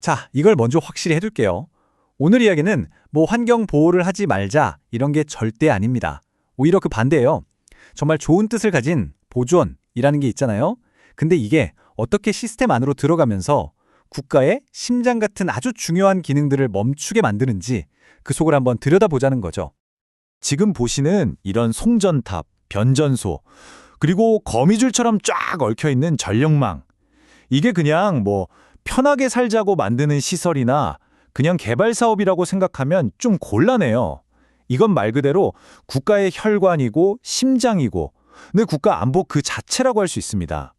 자, 이걸 먼저 확실히 해둘게요. 오늘 이야기는 뭐 환경 보호를 하지 말자 이런 게 절대 아닙니다. 오히려 그 반대예요. 정말 좋은 뜻을 가진 보존이라는 게 있잖아요. 근데 이게 어떻게 시스템 안으로 들어가면서 국가의 심장 같은 아주 중요한 기능들을 멈추게 만드는지 그 속을 한번 들여다보자는 거죠. 지금 보시는 이런 송전탑, 변전소, 그리고 거미줄처럼 쫙 얽혀있는 전력망. 이게 그냥 편하게 살자고 만드는 시설이나 그냥 개발 사업이라고 생각하면 좀 곤란해요. 이건 말 그대로 국가의 혈관이고 심장이고 내 국가 안보 그 자체라고 할 수 있습니다.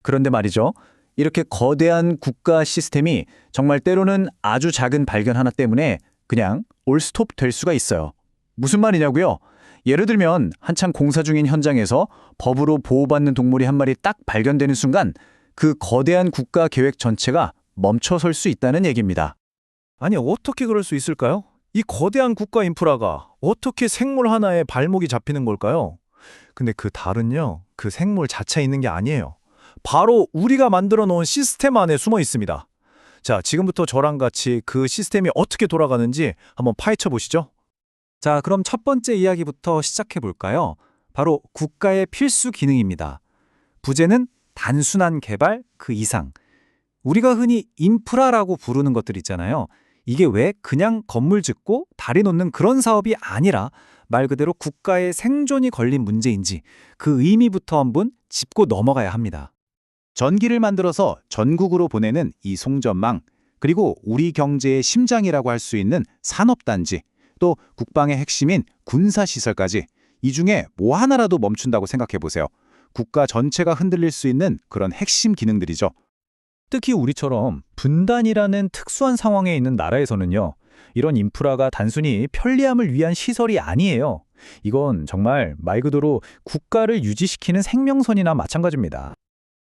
그런데 말이죠. 이렇게 거대한 국가 시스템이 정말 때로는 아주 작은 발견 하나 때문에 그냥 올스톱 될 수가 있어요. 무슨 말이냐고요? 예를 들면 한창 공사 중인 현장에서 법으로 보호받는 동물이 한 마리 딱 발견되는 순간 그 거대한 국가 계획 전체가 멈춰설 수 있다는 얘기입니다. 아니, 어떻게 그럴 수 있을까요? 이 거대한 국가 인프라가 어떻게 생물 하나에 발목이 잡히는 걸까요? 근데 그 달은요, 그 생물 자체에 있는 게 아니에요. 바로 우리가 만들어 놓은 시스템 안에 숨어 있습니다. 자, 지금부터 저랑 같이 그 시스템이 어떻게 돌아가는지 한번 파헤쳐 보시죠. 자, 그럼 첫 번째 이야기부터 시작해 볼까요? 바로 국가의 필수 기능입니다. 부제는 단순한 개발 그 이상. 우리가 흔히 인프라라고 부르는 것들 있잖아요. 이게 왜 그냥 건물 짓고 다리 놓는 그런 사업이 아니라 말 그대로 국가의 생존이 걸린 문제인지 그 의미부터 한번 짚고 넘어가야 합니다. 전기를 만들어서 전국으로 보내는 이 송전망, 그리고 우리 경제의 심장이라고 할 수 있는 산업단지, 또 국방의 핵심인 군사시설까지 이 중에 뭐 하나라도 멈춘다고 생각해 보세요. 국가 전체가 흔들릴 수 있는 그런 핵심 기능들이죠. 특히 우리처럼 분단이라는 특수한 상황에 있는 나라에서는요, 이런 인프라가 단순히 편리함을 위한 시설이 아니에요. 이건 정말 말 그대로 국가를 유지시키는 생명선이나 마찬가지입니다.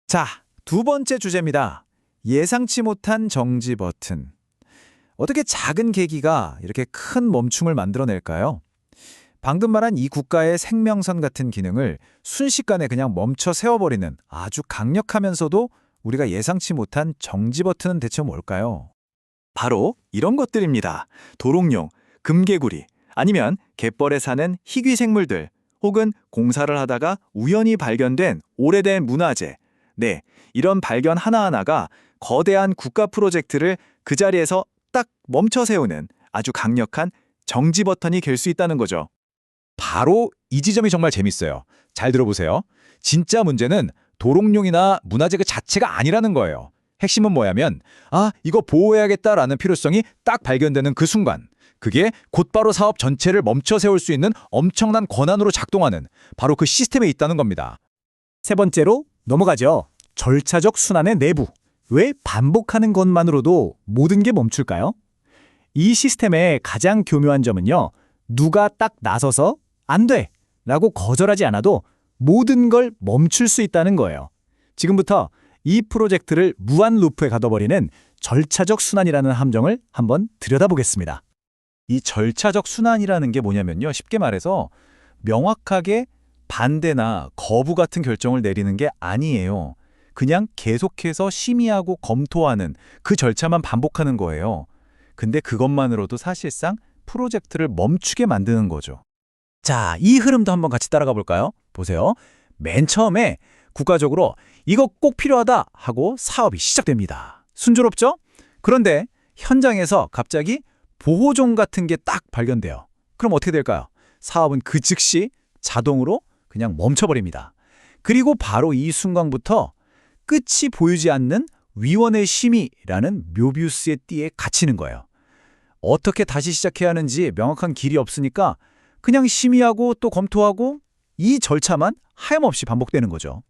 자, 두 번째 주제입니다. 예상치 못한 정지 버튼. 어떻게 작은 계기가 이렇게 큰 멈춤을 만들어낼까요? 방금 말한 이 국가의 생명선 같은 기능을 순식간에 그냥 멈춰 세워버리는 아주 강력하면서도 우리가 예상치 못한 정지 버튼은 대체 뭘까요? 바로 이런 것들입니다. 도롱뇽, 금개구리, 아니면 갯벌에 사는 희귀 생물들, 혹은 공사를 하다가 우연히 발견된 오래된 문화재. 네, 이런 발견 하나하나가 거대한 국가 프로젝트를 그 자리에서 딱 멈춰 세우는 아주 강력한 정지 버튼이 될 수 있다는 거죠. 바로 이 지점이 정말 재밌어요. 잘 들어보세요. 진짜 문제는 도롱뇽이나 문화재 그 자체가 아니라는 거예요. 핵심은 뭐냐면 이거 보호해야겠다라는 필요성이 딱 발견되는 그 순간, 그게 곧바로 사업 전체를 멈춰 세울 수 있는 엄청난 권한으로 작동하는 바로 그 시스템에 있다는 겁니다. 세 번째로 넘어가죠. 절차적 순환의 내부. 왜 반복하는 것만으로도 모든 게 멈출까요? 이 시스템의 가장 교묘한 점은요. 누가 딱 나서서 안 돼! 라고 거절하지 않아도 모든 걸 멈출 수 있다는 거예요. 지금부터 이 프로젝트를 무한 루프에 가둬버리는 절차적 순환이라는 함정을 한번 들여다보겠습니다. 이 절차적 순환이라는 게 뭐냐면요. 쉽게 말해서 명확하게 반대나 거부 같은 결정을 내리는 게 아니에요. 그냥 계속해서 심의하고 검토하는 그 절차만 반복하는 거예요. 근데 그것만으로도 사실상 프로젝트를 멈추게 만드는 거죠. 자, 이 흐름도 한번 같이 따라가 볼까요? 보세요. 맨 처음에 국가적으로 이거 꼭 필요하다 하고 사업이 시작됩니다. 순조롭죠? 그런데 현장에서 갑자기 보호종 같은 게 딱 발견돼요. 그럼 어떻게 될까요? 사업은 그 즉시 자동으로 그냥 멈춰버립니다. 그리고 바로 이 순간부터 끝이 보이지 않는 위원의 심의라는 묘비우스의 띠에 갇히는 거예요. 어떻게 다시 시작해야 하는지 명확한 길이 없으니까 그냥 심의하고 또 검토하고 이 절차만 하염없이 반복되는 거죠.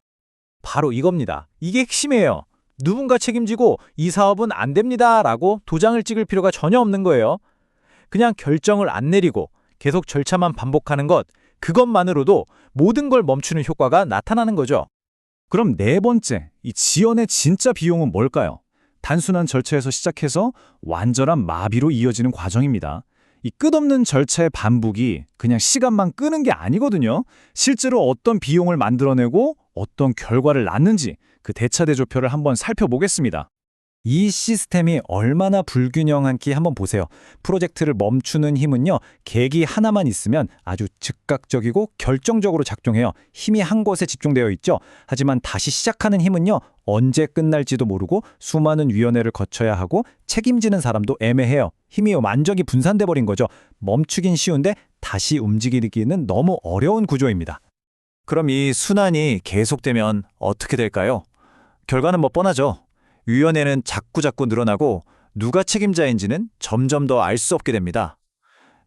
바로 이겁니다. 이게 핵심이에요. 누군가 책임지고 이 사업은 안 됩니다 라고 도장을 찍을 필요가 전혀 없는 거예요. 그냥 결정을 안 내리고 계속 절차만 반복하는 것, 그것만으로도 모든 걸 멈추는 효과가 나타나는 거죠. 그럼 네 번째, 이 지연의 진짜 비용은 뭘까요? 단순한 절차에서 시작해서 완전한 마비로 이어지는 과정입니다. 이 끝없는 절차의 반복이 그냥 시간만 끄는 게 아니거든요. 실제로 어떤 비용을 만들어내고 어떤 결과를 낳는지 그 대차대조표를 한번 살펴보겠습니다. 이 시스템이 얼마나 불균형한지 한번 보세요. 프로젝트를 멈추는 힘은요, 계기 하나만 있으면 아주 즉각적이고 결정적으로 작동해요. 힘이 한 곳에 집중되어 있죠. 하지만 다시 시작하는 힘은요, 언제 끝날지도 모르고 수많은 위원회를 거쳐야 하고 책임지는 사람도 애매해요. 힘이 완전히 분산돼 버린 거죠. 멈추긴 쉬운데 다시 움직이기는 너무 어려운 구조입니다. 그럼 이 순환이 계속되면 어떻게 될까요? 결과는 뭐 뻔하죠. 위원회는 자꾸자꾸 늘어나고 누가 책임자인지는 점점 더 알 수 없게 됩니다.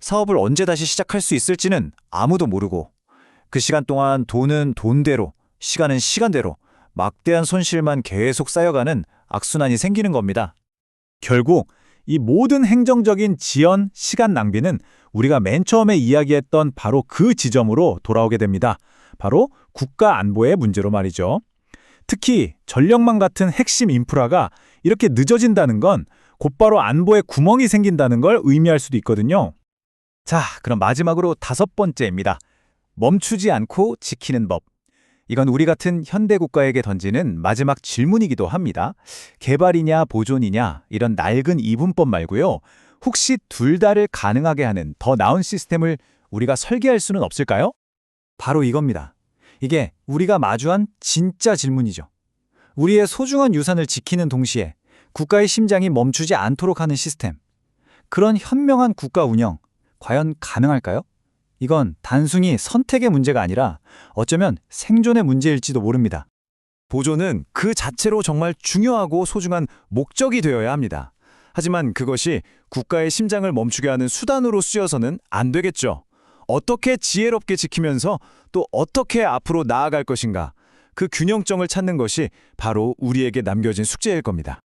사업을 언제 다시 시작할 수 있을지는 아무도 모르고 그 시간 동안 돈은 돈대로, 시간은 시간대로 막대한 손실만 계속 쌓여가는 악순환이 생기는 겁니다. 결국 이 모든 행정적인 지연, 시간 낭비는 우리가 맨 처음에 이야기했던 바로 그 지점으로 돌아오게 됩니다. 바로 국가 안보의 문제로 말이죠. 특히 전력망 같은 핵심 인프라가 이렇게 늦어진다는 건 곧바로 안보에 구멍이 생긴다는 걸 의미할 수도 있거든요. 자, 그럼 마지막으로 5번째입니다. 멈추지 않고 지키는 법. 이건 우리 같은 현대 국가에게 던지는 마지막 질문이기도 합니다. 개발이냐 보존이냐 이런 낡은 이분법 말고요. 혹시 둘 다를 가능하게 하는 더 나은 시스템을 우리가 설계할 수는 없을까요? 바로 이겁니다. 이게 우리가 마주한 진짜 질문이죠. 우리의 소중한 유산을 지키는 동시에 국가의 심장이 멈추지 않도록 하는 시스템. 그런 현명한 국가 운영, 과연 가능할까요? 이건 단순히 선택의 문제가 아니라 어쩌면 생존의 문제일지도 모릅니다. 보존은 그 자체로 정말 중요하고 소중한 목적이 되어야 합니다. 하지만 그것이 국가의 심장을 멈추게 하는 수단으로 쓰여서는 안 되겠죠. 어떻게 지혜롭게 지키면서 또 어떻게 앞으로 나아갈 것인가, 그 균형점을 찾는 것이 바로 우리에게 남겨진 숙제일 겁니다.